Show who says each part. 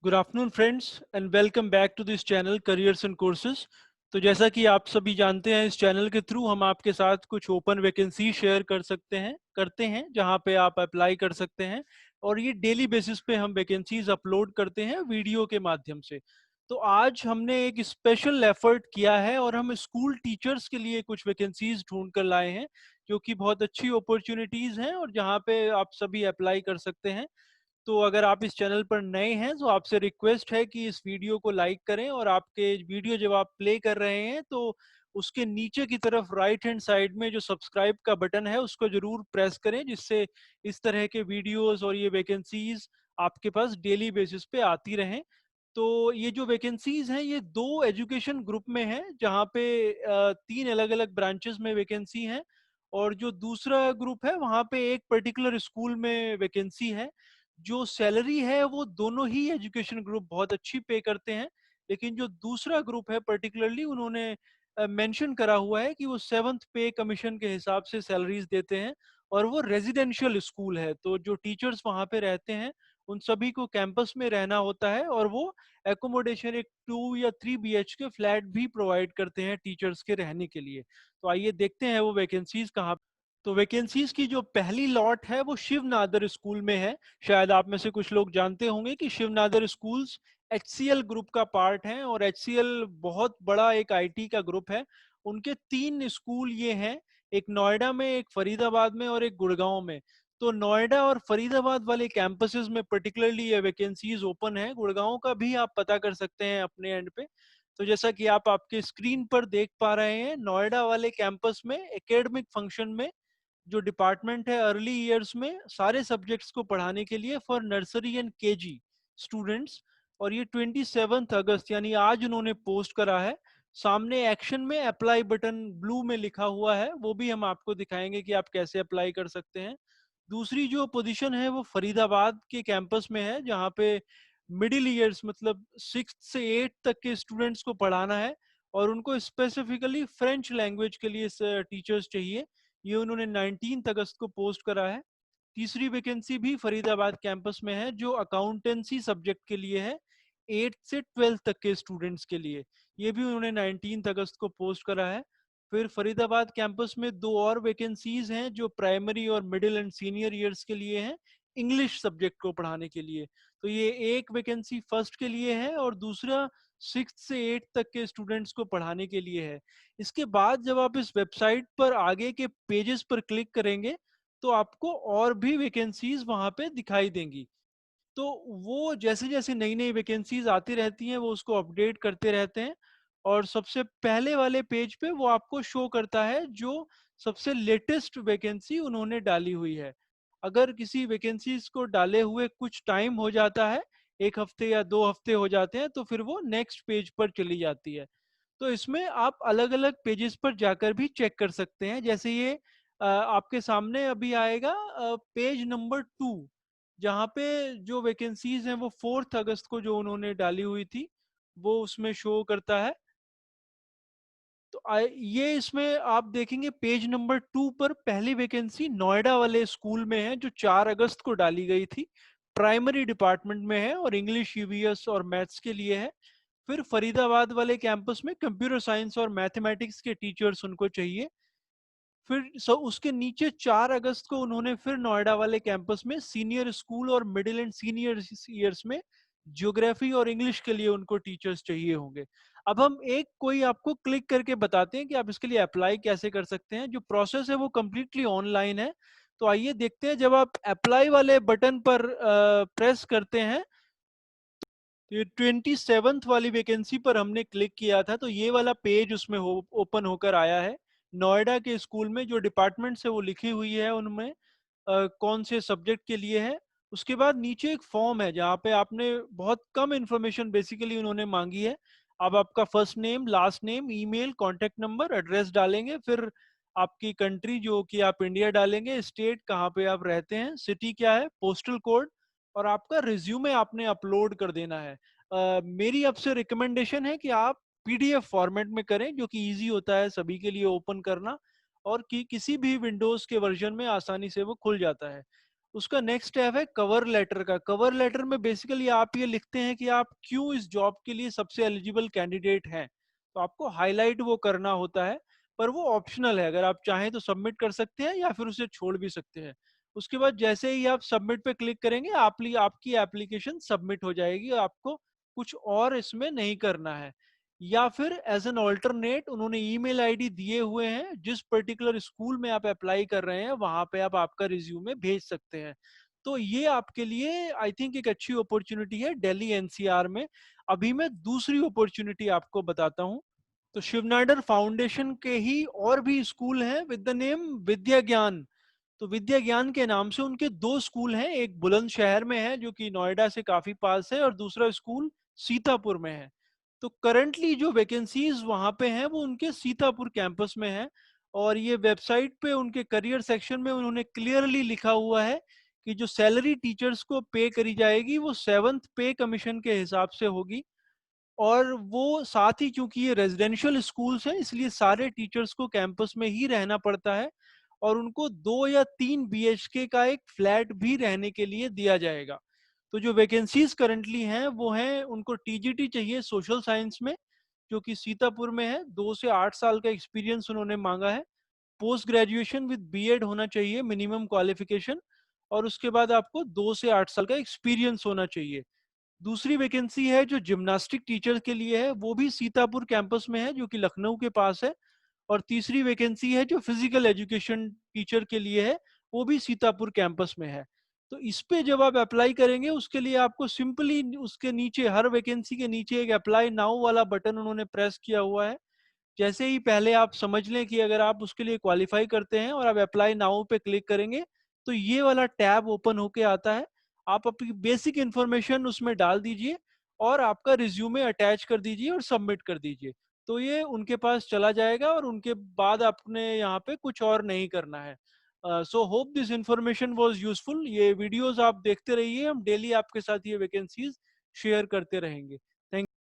Speaker 1: Good afternoon friends and welcome back to this channel careers and courses. तो जैसा कि आप सभी जानते हैं, इस चैनल के थ्रू हम आपके साथ कुछ ओपन वैकेंसी शेयर करते हैं जहां पे आप अप्लाई कर सकते हैं। और ये डेली बेसिस पे हम वैकेंसीज अपलोड करते हैं वीडियो के माध्यम से। तो आज हमने एक स्पेशल एफर्ट किया है और हम स्कूल टीचर्स के लिए कुछ वैकेंसीज ढूंढ कर लाए हैं, जो कि बहुत अच्छी अपॉर्चुनिटीज हैं और जहाँ पे आप सभी अप्लाई कर सकते हैं। तो अगर आप इस चैनल पर नए हैं तो आपसे रिक्वेस्ट है कि इस वीडियो को लाइक करें, और आपके वीडियो जब आप प्ले कर रहे हैं तो उसके नीचे की तरफ राइट हैंड साइड में जो सब्सक्राइब का बटन है उसको जरूर प्रेस करें, जिससे इस तरह के वीडियोस और ये वैकेंसीज आपके पास डेली बेसिस पे आती रहें। तो ये जो वैकेंसीज हैं ये दो एजुकेशन ग्रुप में हैं, जहाँ पे तीन अलग अलग ब्रांचेस में वैकेंसी हैं। और जो दूसरा ग्रुप है वहाँ पे एक पर्टिकुलर स्कूल में वैकेंसी है। जो सैलरी है वो दोनों ही एजुकेशन ग्रुप बहुत अच्छी पे करते हैं, लेकिन जो दूसरा ग्रुप है पर्टिकुलरली उन्होंने मेंशन करा हुआ है कि वो सेवंथ पे कमीशन के हिसाब से सैलरीज देते हैं। और वो रेजिडेंशियल स्कूल है, तो जो टीचर्स वहाँ पे रहते हैं उन सभी को कैंपस में रहना होता है, और वो एकोमोडेशन एक 2 या 3 BHK फ्लैट भी प्रोवाइड करते हैं टीचर्स के रहने के लिए। तो आइए देखते हैं वो वैकेंसीज कहाँ। तो वैकेंसीज की जो पहली लॉट है वो शिवनादर स्कूल में है। शायद आप में से कुछ लोग जानते होंगे कि शिवनादर स्कूल्स HCL ग्रुप का पार्ट है, और HCL बहुत बड़ा एक IT का ग्रुप है। उनके तीन स्कूल ये हैं, एक नोएडा में, एक फरीदाबाद में और एक गुड़गांव में। तो नोएडा और फरीदाबाद वाले कैंपसेस में पर्टिकुलरली ये वैकेंसीज ओपन है। गुड़गांव का भी आप पता कर सकते हैं अपने एंड पे। तो जैसा कि आप आपके स्क्रीन पर देख पा रहे हैं, नोएडा वाले कैंपस में एकेडमिक फंक्शन में जो डिपार्टमेंट है अर्ली ईयर्स में सारे सब्जेक्ट्स को पढ़ाने के लिए for nursery and KG students. और ये 27 अगस्त यानी आज उन्होंने पोस्ट करा है। सामने एक्शन में अप्लाई बटन ब्लू में लिखा हुआ है, वो भी हम आपको दिखाएंगे कि आप कैसे अप्लाई कर सकते हैं। दूसरी जो पोजीशन है वो फरीदाबाद के कैंपस में है, जहाँ पे मिडिल ईयर्स मतलब 6th से 8th तक के स्टूडेंट्स को पढ़ाना है, और उनको स्पेसिफिकली फ्रेंच लैंग्वेज के लिए टीचर्स चाहिए। ये उन्होंने 19 अगस्त को पोस्ट करा है। तीसरी वैकेंसी भी फरीदाबाद कैंपस में है, जो अकाउंटेंसी सब्जेक्ट के लिए है, 8th से 12th तक के स्टूडेंट्स के लिए। ये भी उन्होंने 19 अगस्त को पोस्ट करा है। फिर फरीदाबाद कैंपस में दो और वैकेंसीज हैं जो प्राइमरी और मिडिल एंड सीनियर ईयर्स के लिए हैं, इंग्लिश सब्जेक्ट को पढ़ाने के लिए। तो ये एक वैकेंसी फर्स्ट के लिए है और दूसरा 6th से 8th तक के स्टूडेंट्स को पढ़ाने के लिए है। इसके बाद जब आप इस वेबसाइट पर आगे के पेजेस पर क्लिक करेंगे तो आपको और भी वैकेंसीज वहां पे दिखाई देंगी। तो वो जैसे जैसे नई नई वैकेंसीज आती रहती हैं वो उसको अपडेट करते रहते हैं। और सबसे पहले वाले पेज पे वो आपको शो करता है जो सबसे लेटेस्ट वैकेंसी उन्होंने डाली हुई है। अगर किसी वैकेंसीज को डाले हुए कुछ टाइम हो जाता है, 1 हफ्ते या 2 हफ्ते हो जाते हैं, तो फिर वो नेक्स्ट पेज पर चली जाती है। तो इसमें आप अलग अलग पेजेस पर जाकर भी चेक कर सकते हैं। जैसे ये आपके सामने अभी आएगा पेज नंबर 2, जहाँ पे जो वैकेंसीज हैं वो 4th अगस्त को जो उन्होंने डाली हुई थी वो उसमें शो करता है। तो ये इसमें आप देखेंगे पेज नंबर 2 पर पहली वैकेंसी नोएडा वाले स्कूल में है, जो 4 अगस्त को डाली गई थी। प्राइमरी डिपार्टमेंट में है और इंग्लिश EVS और मैथ्स के लिए है। फिर फरीदाबाद वाले कैंपस में कंप्यूटर साइंस और मैथमेटिक्स के टीचर्स उनको चाहिए। फिर उसके नीचे 4 अगस्त को उन्होंने फिर नोएडा वाले कैंपस में सीनियर स्कूल और मिडिल एंड सीनियर ईयर्स में ज्योग्राफी और इंग्लिश के लिए उनको टीचर्स चाहिए होंगे। अब हम एक कोई आपको क्लिक करके बताते हैं कि आप इसके लिए अप्लाई कैसे कर सकते हैं। जो प्रोसेस है वो कम्प्लीटली ऑनलाइन है। तो आइए देखते हैं। जब आप अप्लाई वाले बटन पर प्रेस करते हैं, तो ये 27th वाली वैकेंसी पर हमने क्लिक किया था, तो ये वाला पेज उसमें ओपन होकर आया है। नोएडा के स्कूल में जो डिपार्टमेंट से वो लिखी हुई है उनमें कौन से सब्जेक्ट के लिए है। उसके बाद नीचे एक फॉर्म है जहाँ पे आपने बहुत कम इंफॉर्मेशन बेसिकली उन्होंने मांगी है। अब आपका first name, last name, email, contact number, address डालेंगे। फिर आपकी कंट्री जो कि आप इंडिया डालेंगे, स्टेट कहाँ पे आप रहते हैं, सिटी क्या है, पोस्टल कोड, और आपका रिज्यूमे आपने अपलोड कर देना है। मेरी आपसे रिकमेंडेशन है कि आप PDF फॉर्मेट में करें, जो कि इजी होता है सभी के लिए ओपन करना, और कि किसी भी विंडोज के वर्जन में आसानी से वो खुल जाता है। उसका नेक्स्ट स्टेप है कवर लेटर का। कवर लेटर में बेसिकली आप ये लिखते हैं कि आप क्यों इस जॉब के लिए सबसे एलिजिबल कैंडिडेट हैं। तो आपको हाईलाइट वो करना होता है, पर वो ऑप्शनल है, अगर आप चाहें तो सबमिट कर सकते हैं या फिर उसे छोड़ भी सकते हैं। उसके बाद जैसे ही आप सबमिट पे क्लिक करेंगे, आपकी एप्लीकेशन सबमिट हो जाएगी और आपको कुछ और इसमें नहीं करना है। या फिर एज एन ऑल्टरनेट उन्होंने ईमेल आईडी दिए हुए हैं, जिस पर्टिकुलर स्कूल में आप अप्लाई कर रहे हैं वहां पे आप आपका रिज्यूमे भेज सकते हैं। तो ये आपके लिए आई थिंक एक अच्छी अपॉर्चुनिटी है दिल्ली एनसीआर में। अभी मैं दूसरी अपॉर्चुनिटी आपको बताता हूँ। तो शिवनाडर फाउंडेशन के ही और भी स्कूल हैं विद द नेम विद्या ज्ञान। तो विद्या ज्ञान के नाम से उनके दो स्कूल हैं, एक बुलंदशहर में है जो कि नोएडा से काफी पास है, और दूसरा स्कूल सीतापुर में है। तो करंटली जो वैकेंसीज वहां पे हैं वो उनके सीतापुर कैंपस में है। और ये वेबसाइट पे उनके करियर सेक्शन में उन्होंने क्लियरली लिखा हुआ है कि जो सैलरी टीचर्स को पे करी जाएगी वो 7th पे कमीशन के हिसाब से होगी। और वो साथ ही, क्योंकि ये रेजिडेंशियल स्कूल्स हैं, इसलिए सारे टीचर्स को कैंपस में ही रहना पड़ता है, और उनको 2 या 3 बीएचके का एक फ्लैट भी रहने के लिए दिया जाएगा। तो जो वैकेंसीज करंटली हैं वो हैं, उनको टीजीटी चाहिए सोशल साइंस में, जो कि सीतापुर में है। 2 से 8 साल का एक्सपीरियंस उन्होंने मांगा है। पोस्ट ग्रेजुएशन विद बीएड होना चाहिए मिनिमम क्वालिफिकेशन, और उसके बाद आपको 2 से 8 साल का एक्सपीरियंस होना चाहिए। दूसरी वैकेंसी है जो जिम्नास्टिक टीचर के लिए है, वो भी सीतापुर कैंपस में है जो कि लखनऊ के पास है। और तीसरी वैकेंसी है जो फिजिकल एजुकेशन टीचर के लिए है, वो भी सीतापुर कैंपस में है। तो इस पे जब आप अप्लाई करेंगे, उसके लिए आपको सिंपली उसके नीचे, हर वैकेंसी के नीचे एक अप्लाई नाउ वाला बटन उन्होंने प्रेस किया हुआ है। जैसे ही पहले आप समझ लें कि अगर आप उसके लिए क्वालिफाई करते हैं और आप अप्लाई नाउ पे क्लिक करेंगे, तो ये वाला टैब ओपन होके आता है। आप अपनी बेसिक इन्फॉर्मेशन उसमें डाल दीजिए और आपका रिज्यूमे अटैच कर दीजिए और सबमिट कर दीजिए। तो ये उनके पास चला जाएगा और उनके बाद आपने यहाँ पे कुछ और नहीं करना है। So hope this information was useful. ये वीडियोस आप देखते रहिए, हम डेली आपके साथ ये वैकेंसीज शेयर करते रहेंगे।